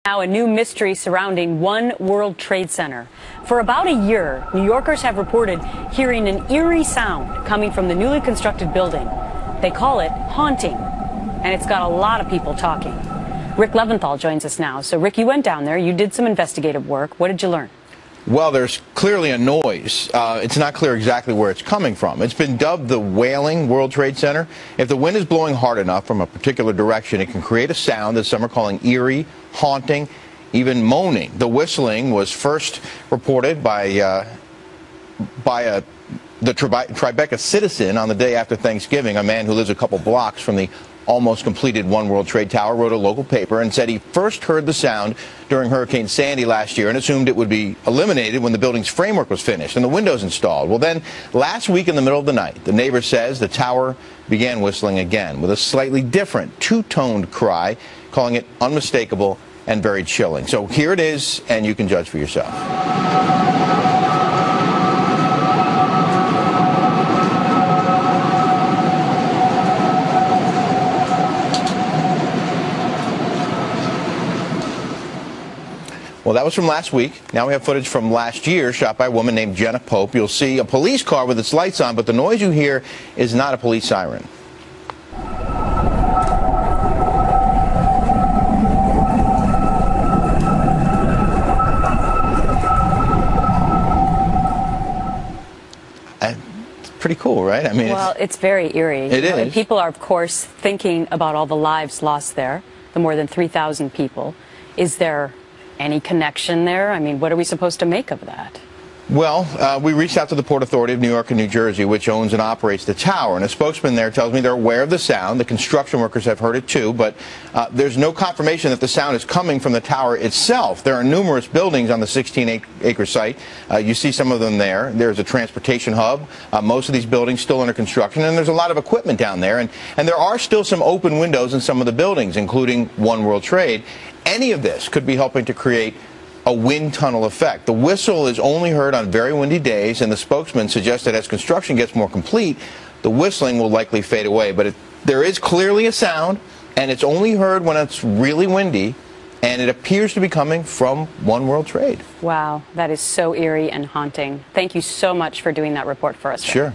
Now, a new mystery surrounding One World Trade Center. For about a year, New Yorkers have reported hearing an eerie sound coming from the newly constructed building. They call it haunting, and it's got a lot of people talking. Rick Leventhal joins us now. So, Rick, you went down there. You did some investigative work. What did you learn? Well, there's clearly a noise. It's not clear exactly where it's coming from. It's been dubbed the wailing World Trade Center. If the wind is blowing hard enough from a particular direction, it can create a sound that some are calling eerie, haunting, even moaning. The whistling was first reported by the Tribeca citizen on the day after Thanksgiving. A man who lives a couple blocks from the almost completed One World Trade Tower wrote a local paper and said he first heard the sound during Hurricane Sandy last year and assumed it would be eliminated when the building's framework was finished and the windows installed. Well, then last week in the middle of the night, the neighbor says the tower began whistling again with a slightly different two-toned cry, calling it unmistakable and very chilling. So here it is, and you can judge for yourself. Well, that was from last week. Now we have footage from last year shot by a woman named Jenna Pope. You'll see a police car with its lights on, but the noise you hear is not a police siren. It's pretty cool, right? I mean, well, it's very eerie. It is. And people are, of course, thinking about all the lives lost there, the more than 3,000 people. Is there any connection there? I mean, what are we supposed to make of that? Well, we reached out to the Port Authority of New York and New Jersey, which owns and operates the tower, and a spokesman there tells me they're aware of the sound. The construction workers have heard it too, but there's no confirmation that the sound is coming from the tower itself. There are numerous buildings on the 16-acre site. You see some of them there. There's a transportation hub. Most of these buildings still under construction, and there's a lot of equipment down there, and there are still some open windows in some of the buildings, including One World Trade. Any of this could be helping to create a wind tunnel effect. The whistle is only heard on very windy days, and the spokesman suggests that as construction gets more complete, the whistling will likely fade away. But there is clearly a sound, and it's only heard when it's really windy, and it appears to be coming from One World Trade. Wow, that is so eerie and haunting. Thank you so much for doing that report for us, Rick. Sure.